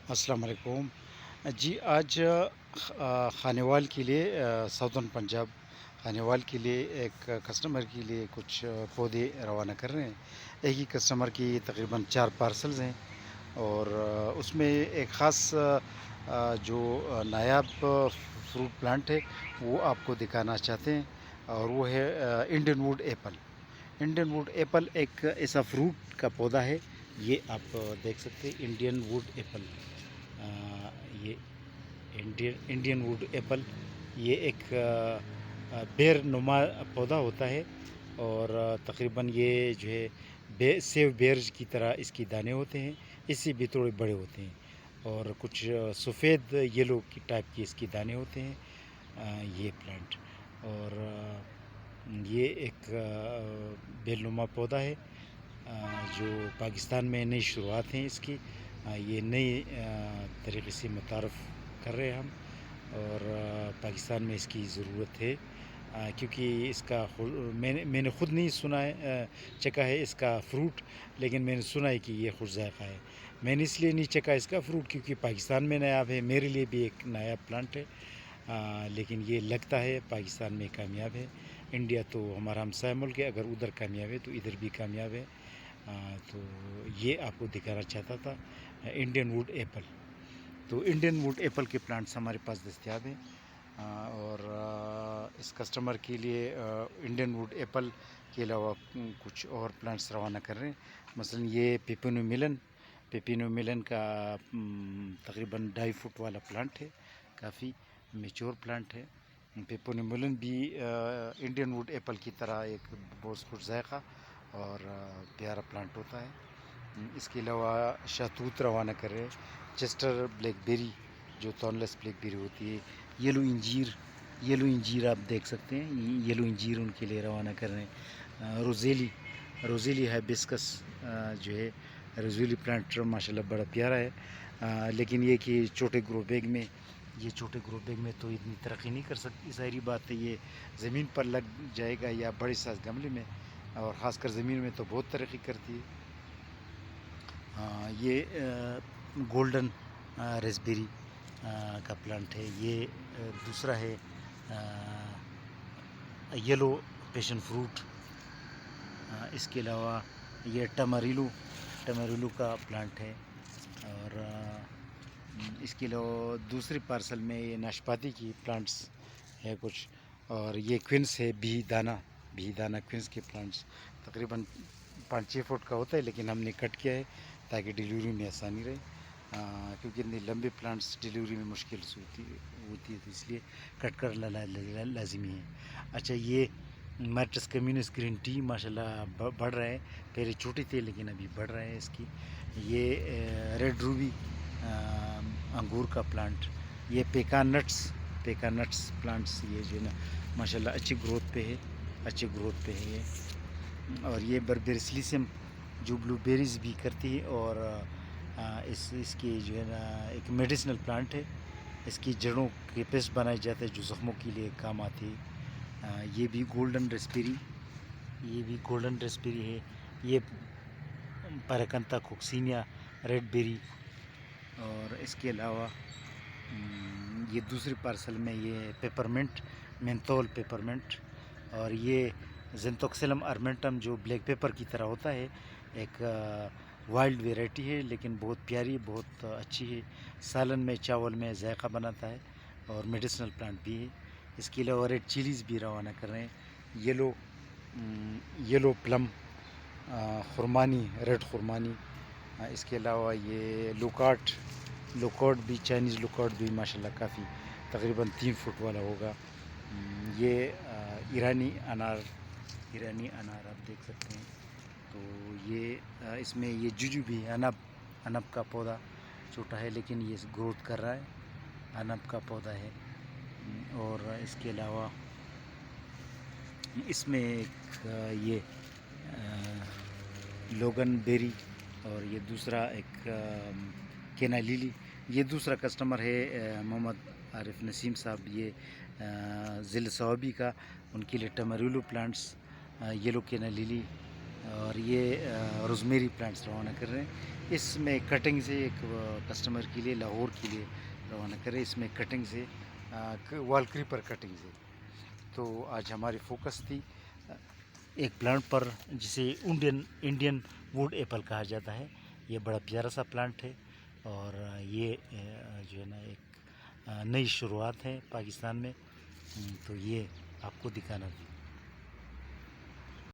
السلام علیکم جی آج خانیوال کے لیے ساؤتھرن پنجاب خانیوال کے لیے ایک کسٹمر کے لیے کچھ پودے روانہ کر رہے ہیں. ایک ہی کسٹمر کی تقریباً 4 پارسلز ہیں اور اس میں ایک خاص جو نایاب فروٹ پلانٹ ہے وہ آپ کو دکھانا چاہتے ہیں اور وہ ہے Indian would apple. Indian would apple ایک ایسا فروٹ کا پودا ہے. یہ آپ دیکھ سکتے ہیں انڈین ووڈ ایپل. یہ انڈین ووڈ ایپل یہ ایک بیر نما پودا ہوتا ہے اور تقریباً یہ جو ہے سیو بیرج کی طرح اس کی دانے ہوتے ہیں. اس سے بھی تھوڑے بڑے ہوتے ہیں اور کچھ سفید یلو کی ٹائپ کی اس کی دانے ہوتے ہیں. یہ پلانٹ اور یہ ایک بیل نما پودا ہے جو پاکستان میں نئی شروعات ہیں اس کی. یہ نئی طریقے سے متعارف کر رہے ہیں ہم اور پاکستان میں اس کی ضرورت ہے کیونکہ اس کا میں نے خود نہیں سنا ہے چکا ہے اس کا فروٹ، لیکن میں نے سنا ہے کہ یہ خوش ذائقہ ہے. میں نے اس لیے نہیں چکا اس کا فروٹ کیونکہ پاکستان میں نایاب ہے، میرے لیے بھی ایک نایاب پلانٹ ہے لیکن یہ لگتا ہے پاکستان میں کامیاب ہے. انڈیا تو ہمارا ہمسایہ ملک ہے، اگر ادھر کامیاب ہے تو ادھر بھی کامیاب ہے. تو یہ آپ کو دکھانا چاہتا تھا انڈین ووڈ ایپل. تو انڈین ووڈ ایپل کے پلانٹس ہمارے پاس دستیاب ہیں اور اس کسٹمر کے لیے انڈین ووڈ ایپل کے علاوہ کچھ اور پلانٹس روانہ کر رہے ہیں. مثلا یہ پیپینو ملن کا تقریباً 2.5 فٹ والا پلانٹ ہے، کافی میچور پلانٹ ہے. پیپینو ملن بھی انڈین ووڈ ایپل کی طرح ایک بہت خوش ذائقہ اور پیارا پلانٹ ہوتا ہے. اس کے علاوہ شہتوت روانہ کر رہے ہیں، چیسٹر بلیک بیری جو تھورنلیس بلیک بیری ہوتی ہے، یلو انجیر آپ دیکھ سکتے ہیں، یلو انجیر ان کے لیے روانہ کر رہے ہیں. روزیلی ہائبسکس جو ہے روزیلی پلانٹ ماشاءاللہ بڑا پیارا ہے لیکن یہ کہ چھوٹے گرو بیگ میں تو اتنی ترقی نہیں کر سکتی. ظاہری بات ہے یہ زمین پر لگ جائے گا یا بڑے ساز گملے میں اور خاص کر زمین میں تو بہت ترقی کرتی ہے. یہ گولڈن ریسبیری کا پلانٹ ہے. یہ دوسرا ہے یلو پیشن فروٹ. اس کے علاوہ یہ ٹماریلو کا پلانٹ ہے اور اس کے علاوہ دوسری پارسل میں یہ ناشپاتی کی پلانٹس ہے کچھ اور یہ کوئنس ہے بھی دانہ کوئنس کے پلانٹس تقریباً 5-6 فٹ کا ہوتا ہے لیکن ہم نے کٹ کیا ہے تاکہ ڈیلیوری میں آسانی رہے کیونکہ اتنے لمبے پلانٹس ڈیلیوری میں مشکل ہوتی ہے تو اس لیے کٹ کر لازمی ہے. اچھا یہ میٹرس کمیونس گرین ٹی ماشاءاللہ بڑھ رہا ہے، پہلے چھوٹے تھے لیکن ابھی بڑھ رہا ہے اس کی. یہ ریڈ روبی انگور کا پلانٹ. یہ پیکان نٹس پلانٹس یہ جو ہے نا ماشاءاللہ اچھی گروتھ پہ ہے یہ. اور یہ بربیریسلیسم جو بلو بیریز بھی کرتی ہے اور اس کی جو ہے نا ایک میڈیسنل پلانٹ ہے. اس کی جڑوں کے پیسٹ بنائے جاتے ہیں جو زخموں کے لیے کام آتی ہے. یہ بھی گولڈن ریسپیری ہے. یہ پیراکنتا کوکسینیا ریڈ بیری. اور اس کے علاوہ یہ دوسری پارسل میں یہ پیپرمنٹ مینتھول پیپرمنٹ اور یہ زنتوکسلم ارمنٹم جو بلیک پیپر کی طرح ہوتا ہے، ایک وائلڈ ویرائٹی ہے لیکن بہت پیاری بہت اچھی ہے. سالن میں چاول میں ذائقہ بناتا ہے اور میڈیسنل پلانٹ بھی ہے. اس کے علاوہ ریڈ چیلیز بھی روانہ کر رہے ہیں. یلو پلم ریڈ خرمانی. اس کے علاوہ یہ لوکارٹ بھی چائنیز لوکارٹ بھی ماشاءاللہ کافی تقریباً 3 فٹ والا ہوگا. یہ ایرانی انار آپ دیکھ سکتے ہیں. تو یہ اس میں یہ جوجو بھی انب کا پودا چھوٹا ہے لیکن یہ گروتھ کر رہا ہے، انب کا پودا ہے. اور اس کے علاوہ اس میں ایک یہ لوگن بیری اور یہ دوسرا ایک کینا لیلی. یہ دوسرا کسٹمر ہے محمد عارف نسیم صاحب، یہ ضلع صوابی کا. ان کے لیے ٹماریلو پلانٹس، یلو کینا لیلی اور یہ روزمیری پلانٹس روانہ کر رہے ہیں. اس میں کٹنگ سے ایک کسٹمر کے لیے لاہور کے لیے روانہ کر رہے ہیں. اس میں کٹنگ سے وال کریپر کٹنگ سے. تو آج ہماری فوکس تھی ایک پلانٹ پر جسے انڈین ووڈ ایپل کہا جاتا ہے. یہ بڑا پیارا سا پلانٹ ہے اور یہ جو ہے نا ایک نئی شروعات ہے پاکستان میں. تو یہ آپ کو دکھانا تھی.